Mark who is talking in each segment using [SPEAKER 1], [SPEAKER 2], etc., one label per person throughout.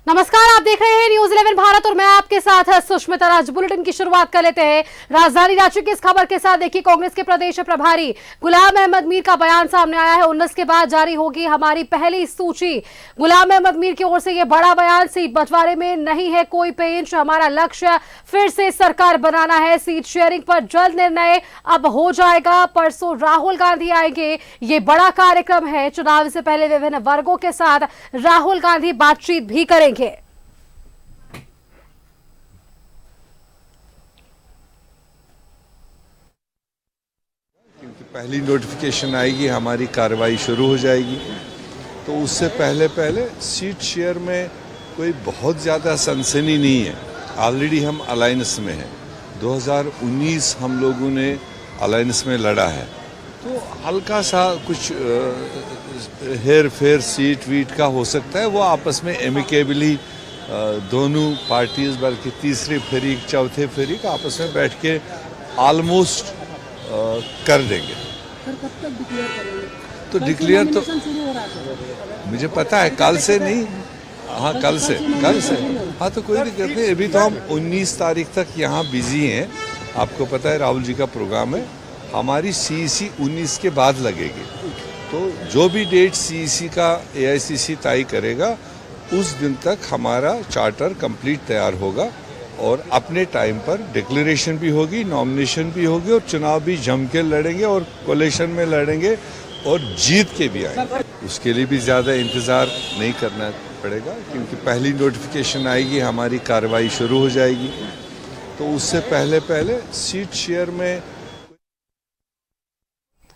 [SPEAKER 1] नमस्कार, आप देख रहे हैं न्यूज़ 11 भारत और मैं आपके साथ सुष्मिता। आज बुलेटिन की शुरुआत कर लेते हैं राजधानी रांची की इस खबर के साथ। देखिए, कांग्रेस के प्रदेश प्रभारी गुलाम अहमद मीर का बयान सामने आया है। 19 के बाद जारी होगी हमारी पहली सूची। गुलाम अहमद मीर की ओर से यह बड़ा बयान। सीट बंटवारे में नहीं है कोई पेंच, हमारा लक्ष्य फिर से सरकार बनाना है। सीट शेयरिंग पर जल्द निर्णय अब हो जाएगा। परसों राहुल गांधी आएंगे, ये बड़ा कार्यक्रम है। चुनाव से पहले विभिन्न वर्गों के साथ राहुल गांधी बातचीत भी करेंगे।
[SPEAKER 2] क्योंकि पहली नोटिफिकेशन आएगी, हमारी कार्रवाई शुरू हो जाएगी, तो उससे पहले सीट शेयर में कोई बहुत ज़्यादा सनसनी नहीं है। ऑलरेडी हम अलायंस में हैं। 2019 हम लोगों ने अलायंस में लड़ा है, तो हल्का सा कुछ हेर फेर सीट वीट का हो सकता है। वो आपस में एमिकेबली दोनों पार्टीज, बल्कि तीसरी फरीक चौथे फरीक आपस में बैठ के ऑलमोस्ट कर देंगे।
[SPEAKER 3] कब तक डिक्लेयर करेंगे?
[SPEAKER 2] तो डिक्लेयर तो
[SPEAKER 3] शुरू हो रहा है,
[SPEAKER 2] मुझे पता है, कल से नहीं। हाँ, कल से। हाँ, तो कोई दिक्कत नहीं। अभी तो हम 19 तारीख तक यहाँ बिजी हैं। आपको पता है राहुल जी का प्रोग्राम है। हमारी सीईसी 19 के बाद लगेगी, तो जो भी डेट सीईसी का एआईसीसी तय करेगा उस दिन तक हमारा चार्टर कंप्लीट तैयार होगा और अपने टाइम पर डिक्लेरेशन भी होगी, नॉमिनेशन भी होगी और चुनाव भी जम के लड़ेंगे और कोलिशन में लड़ेंगे और जीत के भी आएंगे। उसके लिए भी ज़्यादा इंतज़ार नहीं करना पड़ेगा, क्योंकि पहली नोटिफिकेशन आएगी, हमारी कार्रवाई शुरू हो जाएगी, तो उससे पहले सीट शेयर में।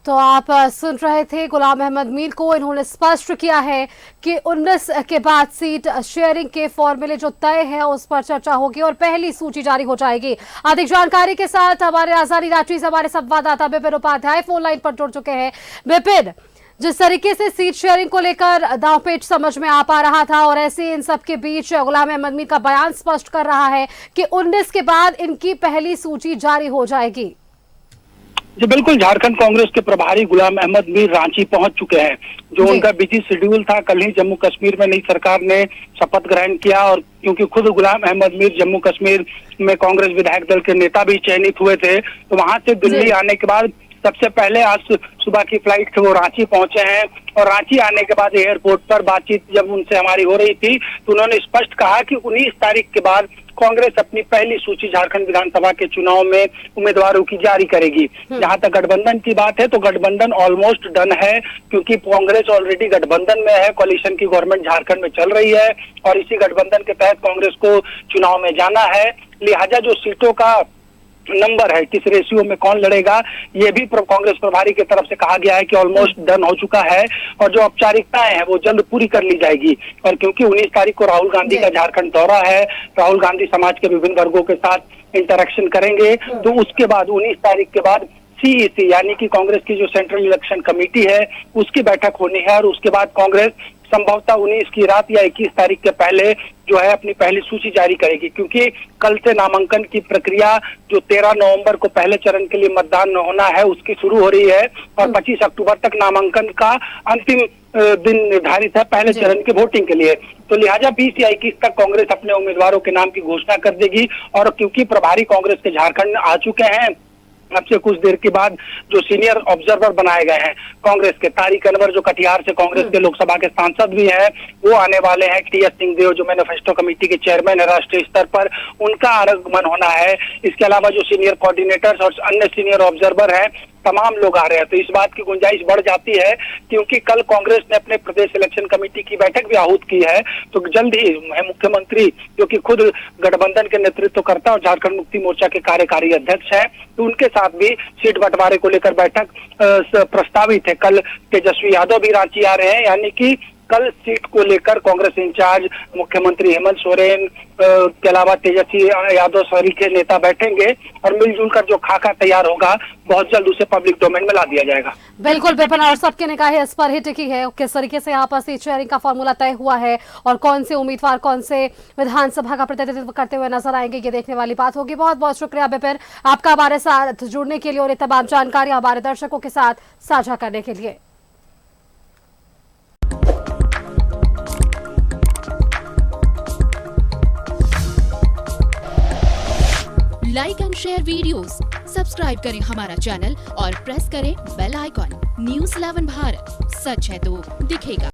[SPEAKER 1] तो आप सुन रहे थे गुलाम अहमद मीर को। इन्होंने स्पष्ट किया है कि 19 के बाद सीट शेयरिंग के फॉर्मूले जो तय है उस पर चर्चा होगी और पहली सूची जारी हो जाएगी। अधिक जानकारी के साथ हमारे राजधानी रांची से हमारे संवाददाता विपिन उपाध्याय फोन लाइन पर जुड़ चुके हैं। विपिन, जिस तरीके से सीट शेयरिंग को लेकर दांवपेच समझ में आ पा रहा था और ऐसे इन सब के बीच गुलाम अहमद मीर का बयान स्पष्ट कर रहा है कि 19 के बाद इनकी पहली सूची जारी हो जाएगी।
[SPEAKER 3] जी बिल्कुल, झारखंड कांग्रेस के प्रभारी गुलाम अहमद मीर रांची पहुंच चुके हैं। जो उनका बिजी शेड्यूल था, कल ही जम्मू कश्मीर में नई सरकार ने शपथ ग्रहण किया और क्योंकि खुद गुलाम अहमद मीर जम्मू कश्मीर में कांग्रेस विधायक दल के नेता भी चयनित हुए थे, तो वहां से दिल्ली आने के बाद सबसे पहले आज सुबह की फ्लाइट से वो रांची पहुंचे हैं और रांची आने के बाद एयरपोर्ट पर बातचीत जब उनसे हमारी हो रही थी तो उन्होंने स्पष्ट कहा कि 19 तारीख के बाद कांग्रेस अपनी पहली सूची झारखंड विधानसभा के चुनाव में उम्मीदवारों की जारी करेगी। जहां तक गठबंधन की बात है तो गठबंधन ऑलमोस्ट डन है, क्योंकि कांग्रेस ऑलरेडी गठबंधन में है। कोalition की गवर्नमेंट झारखंड में चल रही है और इसी गठबंधन के तहत कांग्रेस को चुनाव में जाना है। लिहाजा जो सीटों का नंबर है, किस रेशियो में कौन लड़ेगा, ये भी कांग्रेस प्रभारी की तरफ से कहा गया है कि ऑलमोस्ट डन हो चुका है और जो औपचारिकताएं हैं वो जल्द पूरी कर ली जाएगी। और क्योंकि 19 तारीख को राहुल गांधी का झारखंड दौरा है, राहुल गांधी समाज के विभिन्न वर्गों के साथ इंटरेक्शन करेंगे, तो उसके बाद 19 तारीख के बाद सीईसी यानी कि कांग्रेस की जो सेंट्रल इलेक्शन कमेटी है उसकी बैठक होनी है और उसके बाद कांग्रेस संभवतः 19 की रात या 21 तारीख के पहले जो है अपनी पहली सूची जारी करेगी। क्योंकि कल से नामांकन की प्रक्रिया जो 13 नवंबर को पहले चरण के लिए मतदान होना है उसकी शुरू हो रही है और 25 अक्टूबर तक नामांकन का अंतिम दिन निर्धारित है पहले चरण के वोटिंग के लिए। तो लिहाजा 20 या 21 तक कांग्रेस अपने उम्मीदवारों के नाम की घोषणा कर देगी। और क्योंकि प्रभारी कांग्रेस के झारखंड आ चुके हैं, अब से कुछ देर के बाद जो सीनियर ऑब्जर्वर बनाए गए हैं कांग्रेस के, तारिक अनवर जो कटिहार से कांग्रेस के लोकसभा के सांसद भी हैं, वो आने वाले हैं। टीएस सिंहदेव जो मैनिफेस्टो कमेटी के चेयरमैन है राष्ट्रीय स्तर पर, उनका आगमन होना है। इसके अलावा जो सीनियर कोऑर्डिनेटर्स और अन्य सीनियर ऑब्जर्वर हैं, तमाम लोग आ रहे हैं। तो इस बात की गुंजाइश बढ़ जाती है क्योंकि कल कांग्रेस ने अपने प्रदेश इलेक्शन कमेटी की बैठक भी आहूत की है, तो जल्द ही मुख्यमंत्री जो कि खुद गठबंधन के नेतृत्व करता और झारखंड मुक्ति मोर्चा के कार्यकारी अध्यक्ष है, तो उनके साथ भी सीट बंटवारे को लेकर बैठक प्रस्तावित है। कल तेजस्वी यादव भी रांची आ रहे हैं, यानी कि कल सीट को लेकर कांग्रेस इंचार्ज मुख्यमंत्री हेमंत सोरेन के अलावा तेजस्वी यादव सरीखे नेता बैठेंगे और मिलजुल कर जो खाका तैयार होगा बहुत जल्द उसे पब्लिक डोमेन में ला दिया जाएगा।
[SPEAKER 1] बिल्कुल विपिन, और सबके निगाहें इस पर ही टिकी है किस तरीके से यहाँ पर सीट शेयरिंग का फॉर्मूला तय हुआ है और कौन से उम्मीदवार कौन से विधानसभा का प्रतिनिधित्व करते हुए नजर आएंगे, ये देखने वाली बात होगी। बहुत बहुत शुक्रिया विपिन आपका हमारे साथ जुड़ने के लिए और ये तमाम जानकारी हमारे दर्शकों के साथ साझा करने के लिए।
[SPEAKER 4] Like and share videos, subscribe करें हमारा चैनल और प्रेस करें बेल आइकॉन। News 11 भारत, सच है तो दिखेगा।